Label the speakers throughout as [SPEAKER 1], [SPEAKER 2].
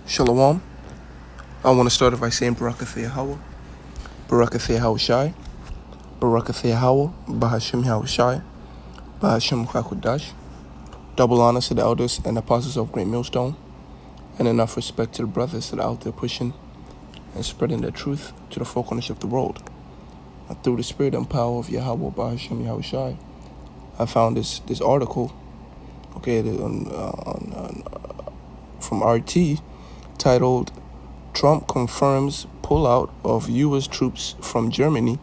[SPEAKER 1] Shalom. I want to start off by saying Barakathia Hawa, Barakathia Hawa Shai, Barakathia Hawa, Bahashim Hawa Shai, Bahashim Hakudash. Double honors to the elders and apostles of Great Millstone, and enough respect to the brothers that are out there pushing and spreading the truth to the four corners of the world. And through the spirit and power of Yahweh, Bahashim Yahweh Shai, I found this article, from RT, titled Trump confirms pullout of U.S. troops from Germany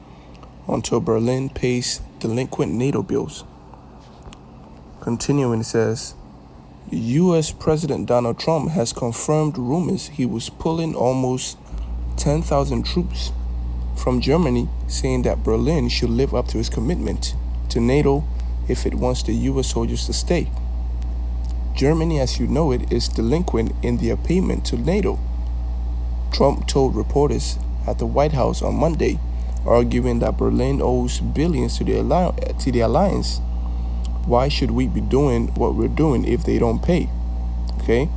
[SPEAKER 1] until Berlin pays delinquent NATO bills. Continuing, it says, U.S. President Donald Trump has confirmed rumors he was pulling almost 10,000 troops from Germany, saying that Berlin should live up to its commitment to NATO if it wants the U.S. soldiers to stay. Germany, as you know it, is delinquent in their payment to NATO, Trump told reporters at the White House on Monday, arguing that Berlin owes billions to the alliance. Why should we be doing what we're doing if they don't pay? Okay,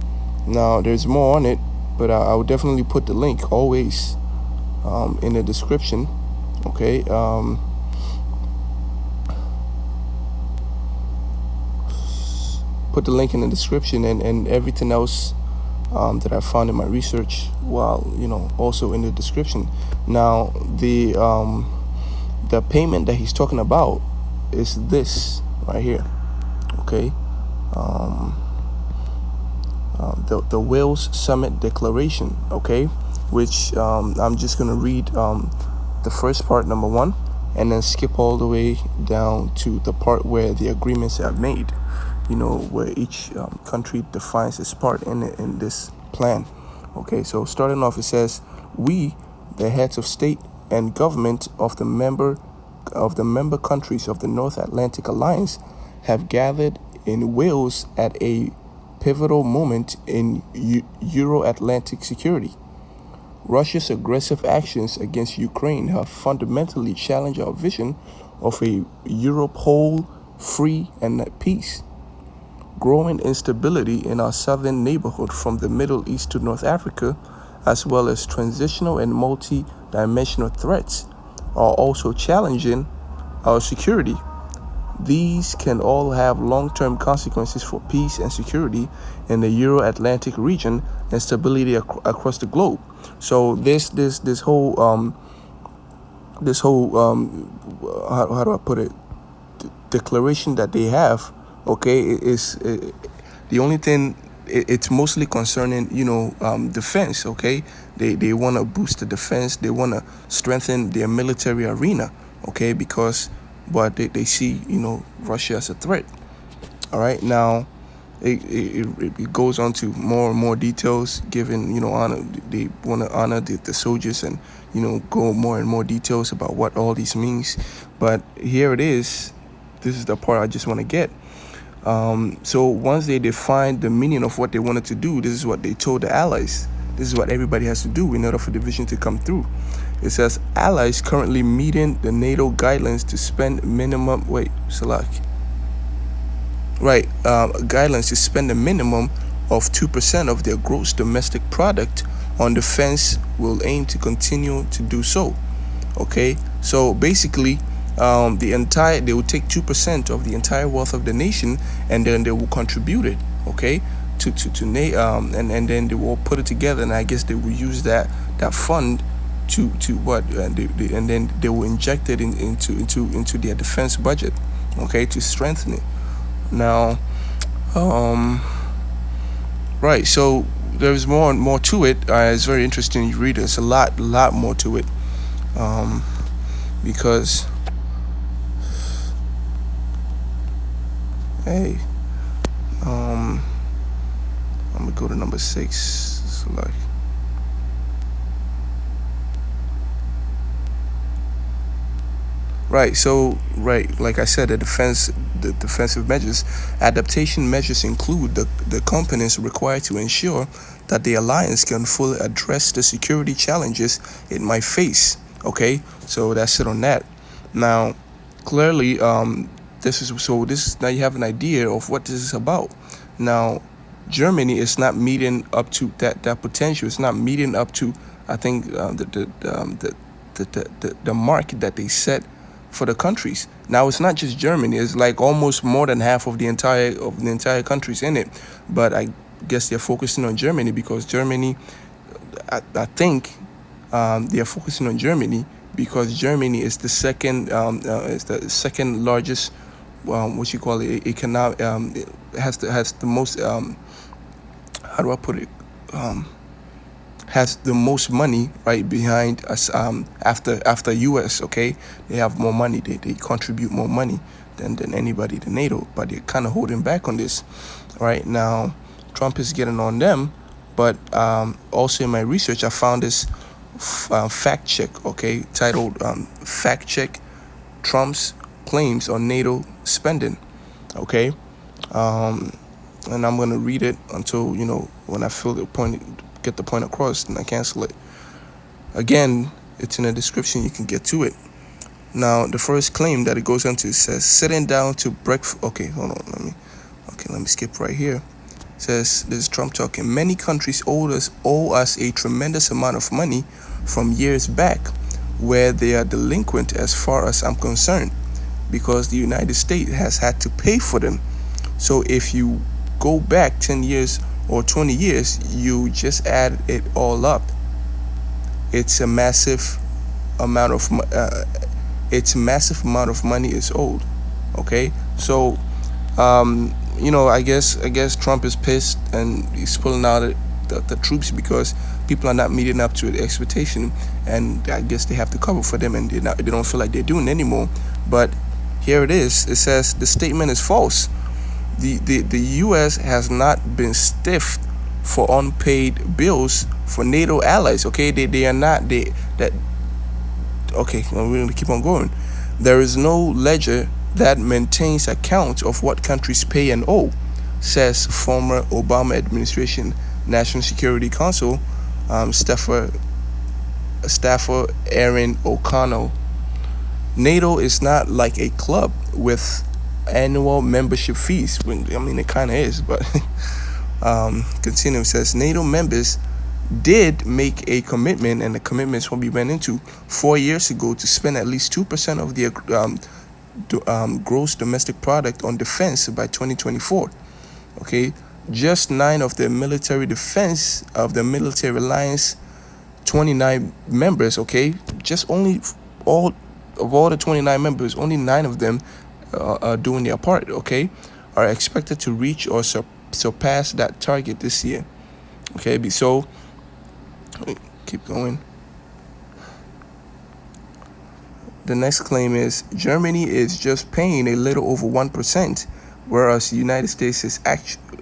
[SPEAKER 1] now there's more on it, but I will definitely put the link always in the description. Okay, put the link in the description and everything else that I found in my research, while also in the description. Now the payment that he's talking about is this right here. Okay, the Wales Summit Declaration. Okay, which I'm just gonna read the first part, number one, and then skip all the way down to the part where the agreements are made. Where each country defines its part in this plan. Okay, so starting off, it says, we, the heads of state and government of the member countries of the North Atlantic Alliance, have gathered in Wales at a pivotal moment in Euro-Atlantic security. Russia's aggressive actions against Ukraine have fundamentally challenged our vision of a Europe whole, free, and at peace. Growing instability in our southern neighborhood from the Middle East to North Africa, as well as transitional and multi-dimensional threats, are also challenging our security. These can all have long-term consequences for peace and security in the Euro-Atlantic region and stability across the globe. So this whole how do I put it? Declaration that they have. Okay, is the only thing. It's mostly concerning, defense. Okay, they want to boost the defense. They want to strengthen their military arena. Okay, but they see Russia as a threat. All right, now it goes on to more and more details, giving honor. They want to honor the soldiers and go more and more details about what all this means. But here it is. This is the part I just want to get. So once they defined the meaning of what they wanted to do, this is what they told the allies. This is what everybody has to do in order for the vision to come through. It says, allies currently meeting the NATO guidelines to spend minimum, guidelines to spend a minimum of 2% of their gross domestic product on defense will aim to continue to do so. Okay, so basically, they will take 2% of the entire wealth of the nation, and then they will contribute it, okay, to NATO, and then they will put it together, and I guess they will use that fund to what, and then they will inject it into their defense budget, okay, to strengthen it. Now, right, so there's more to it. It's very interesting. You read it. There's a lot more to it, because. Hey, I'm gonna go to number 6. Like I said, the defensive measures, adaptation measures include the components required to ensure that the alliance can fully address the security challenges it might face. Okay, so that's it on that. Now, clearly, this now you have an idea of what this is about. Now, Germany is not meeting up to that potential. It's not meeting up to, I think, the mark that they set for the countries. Now it's not just Germany; it's like almost more than half of the entire countries in it. But I guess they're focusing on Germany because Germany, I think, they are focusing on Germany because Germany is the second largest, what you call it, economic, it has the most, how do I put it, has the most money right behind us, after US. Okay, they have more money. They contribute more money than anybody to NATO, but they're kind of holding back on this right now. Trump is getting on them, but also in my research I found this fact check, okay, titled fact check Trump's claims on NATO spending. Okay, and I'm gonna read it until, when I feel the point, get the point across, and I cancel it. Again, it's in the description. You can get to it. Now, the first claim that it goes into says sitting down to breakfast. Okay, hold on. Let me skip right here. It says, this is Trump talking. Many countries owe us a tremendous amount of money from years back, where they are delinquent as far as I'm concerned, because the United States has had to pay for them. So if you go back 10 years or 20 years, you just add it all up. It's a massive amount of money is owed. Okay, so I guess Trump is pissed and he's pulling out the troops because people are not meeting up to the expectation, and I guess they have to cover for them, and they don't feel like they're doing it anymore. But here it is. It says the statement is false. The U.S. has not been stiffed for unpaid bills for NATO allies. Okay, they are not that. Okay, we're going to keep on going. There is no ledger that maintains account of what countries pay and owe, says former Obama administration National Security Council staffer Aaron O'Connell. NATO is not like a club with annual membership fees. It kind of is, but continue. Says NATO members did make a commitment, and the commitments what we went into 4 years ago, to spend at least 2% of their gross domestic product on defense by 2024. Okay, just 9 of the military defense of the military alliance, 29 members. Okay, just only all the 29 members, only 9 of them are doing their part. Okay, are expected to reach or surpass that target this year. Okay, so keep going. The next claim is Germany is just paying a little over 1%, whereas the United States'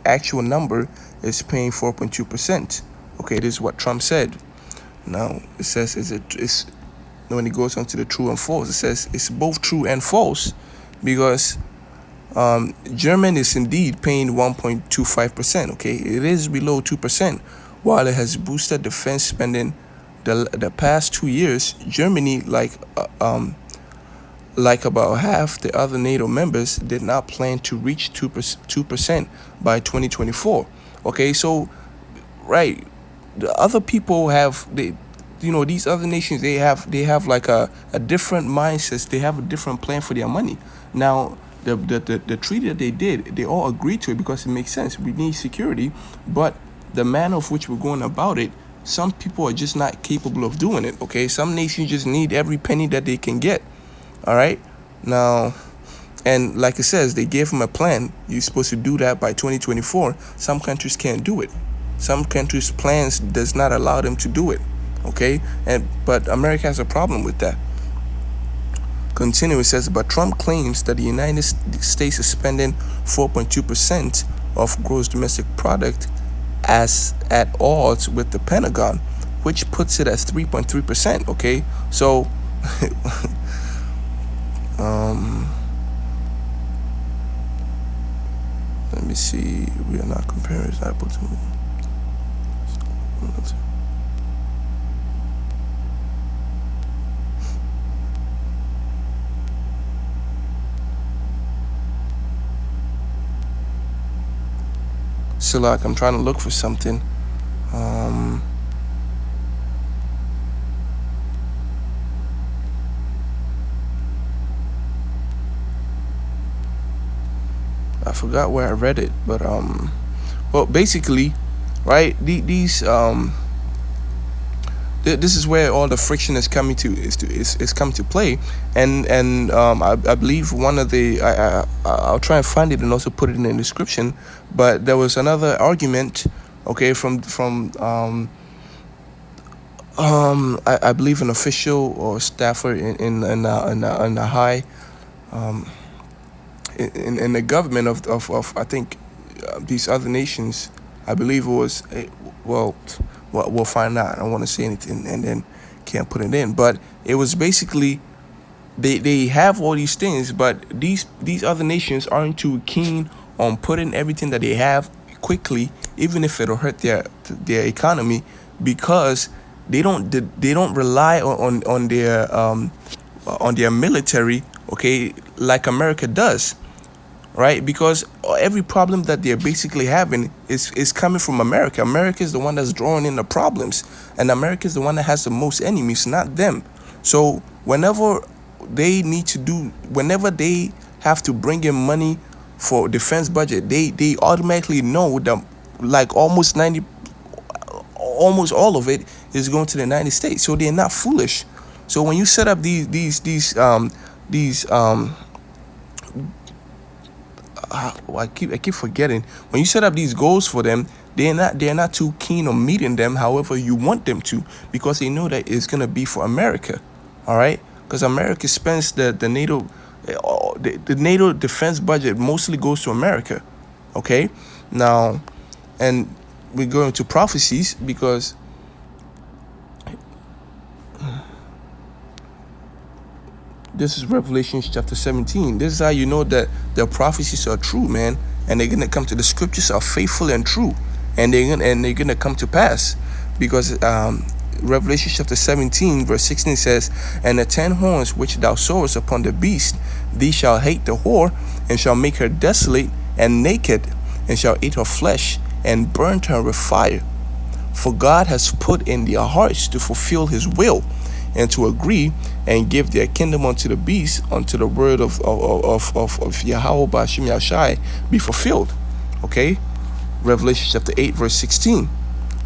[SPEAKER 1] actual number is paying 4.2%. Okay, this is what Trump said. Now it says when it goes on to the true and false, it says it's both true and false, because Germany is indeed paying 1.25%. Okay, it is below 2%. While it has boosted defense spending the past 2 years, Germany, like about half the other NATO members, did not plan to reach 2% by 2024. Okay, so right, the other people have these other nations, they have like a different mindset. They have a different plan for their money. Now the treaty that they did, they all agreed to it because it makes sense. We need security, but the manner of which we're going about it, some people are just not capable of doing it. Okay, some nations just need every penny that they can get. All right, now, and like it says, they gave them a plan. You're supposed to do that by 2024. Some countries can't do it. Some countries' plans does not allow them to do it. Okay, but America has a problem with that. Continue, it says, but Trump claims that the United States is spending 4.2% of gross domestic product as at odds with the Pentagon, which puts it at 3.3%. Okay, so let me see. We are not comparing apple to. So like I'm trying to look for something. I forgot where I read it, but well, basically, right? These this is where all the friction is coming to is coming to play, and I believe one of the I'll try and find it and also put it in the description, but there was another argument, okay, from I believe an official or staffer in a high in the government of I think these other nations. I believe it was well, we'll find out. I don't want to say anything and then can't put it in, but it was basically they have all these things, but these other nations aren't too keen on putting everything that they have quickly, even if it'll hurt their economy, because they don't rely on their military, okay, like America does, right? Because every problem that they're basically having is coming from America. America is the one that's drawing in the problems, and America is the one that has the most enemies, not them. So whenever they have to bring in money for defense budget, they automatically know that like almost all of it is going to the United States. So they're not foolish. So when you set up these I keep forgetting, when you set up these goals for them, they're not too keen on meeting them however you want them to, because they know that it's gonna be for America. All right, because America spends the NATO the NATO defense budget mostly goes to America. Okay, now, and we go into prophecies because this is Revelation chapter 17. This is how you know that the prophecies are true, man, and they're gonna come to, the scriptures are faithful and true, and they're gonna come to pass, because Revelation chapter 17 verse 16 says, "And the 10 horns which thou sawest upon the beast, these shall hate the whore, and shall make her desolate and naked, and shall eat her flesh, and burn her with fire. For God has put in their hearts to fulfill his will, and to agree and give their kingdom unto the beast, unto the word of Yahweh Bashim Yashai be fulfilled." Okay, Revelation chapter 8 verse 16.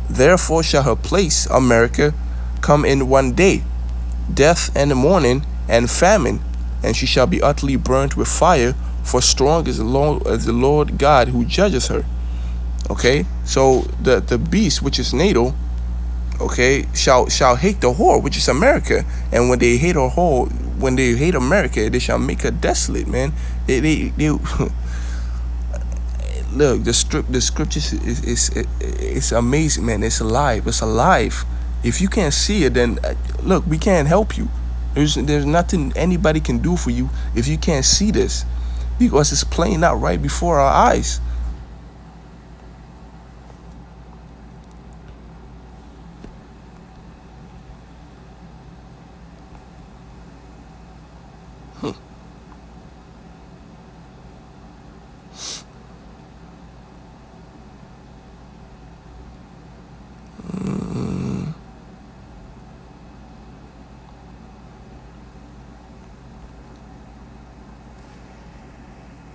[SPEAKER 1] "Therefore shall her place, America, come in one day, death and mourning and famine, and she shall be utterly burnt with fire, for strong is the Lord God who judges her." Okay, so the beast, which is NATO, okay, shall hate the whore, which is America, and when they hate when they hate America, they shall make her desolate, man. They look, the scriptures is amazing, man. It's alive. If you can't see it, then look, we can't help you. There's nothing anybody can do for you if you can't see this, because it's playing out right before our eyes.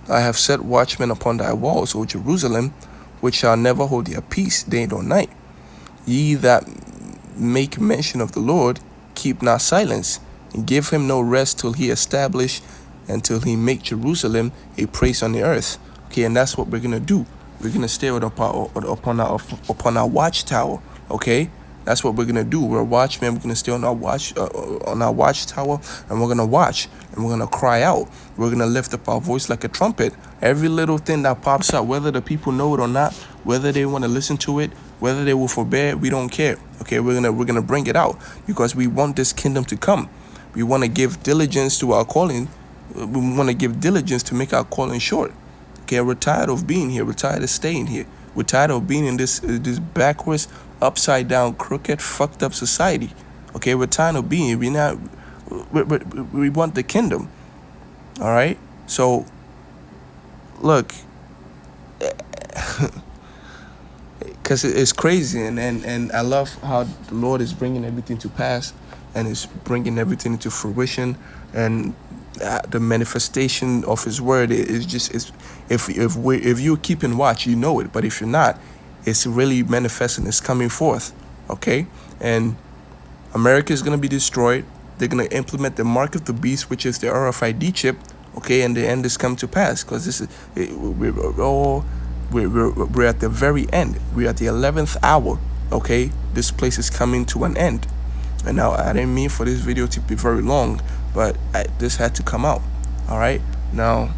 [SPEAKER 1] "I have set watchmen upon thy walls, O Jerusalem, which shall never hold their peace day nor night. Ye that make mention of the Lord, keep not silence, and give him no rest till he establish and till he make Jerusalem a praise on the earth." Okay, and that's what we're gonna do. We're gonna stay upon our watchtower. Okay, that's what we're gonna do. We're watchmen. We're gonna stay on our watchtower, and we're gonna watch, and we're gonna cry out. We're gonna lift up our voice like a trumpet. Every little thing that pops up, whether the people know it or not, whether they want to listen to it, whether they will forbear, we don't care. Okay, we're gonna bring it out, because we want this kingdom to come. We want to give diligence to our calling. We want to give diligence to make our calling short. Okay, we're tired of being here. We're tired of staying here. We're tired of being in this backwards, upside down, crooked, fucked up society. Okay, we're tired of being here. We want the kingdom. All right. So, look, because it's crazy, and I love how the Lord is bringing everything to pass, and is bringing everything into fruition, and the manifestation of His word is just is if you're keeping watch, you know it, but if you're not, it's really manifesting. It's coming forth, okay, and America is going to be destroyed. They're going to implement the mark of the beast, which is the RFID chip, okay, and the end is come to pass, because this is we're at the very end. We're at the 11th hour, okay. This place is coming to an end. And now, I didn't mean for this video to be very long, but this had to come out. All right, now,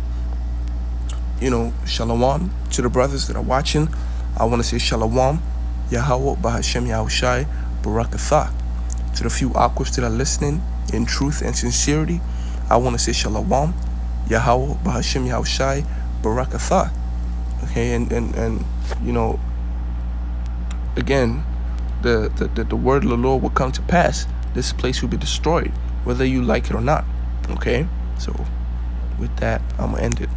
[SPEAKER 1] shalom to the brothers that are watching. I want to say shalom, Yahweh Bahashem Yahushai Barakatha. To the few aquas that are listening in truth and sincerity, I want to say shalom, Yahweh Bahashem Yahushai Barakatha. Okay, and again, the word of the Lord will come to pass. This place will be destroyed, whether you like it or not. Okay, so with that, I'm gonna end it.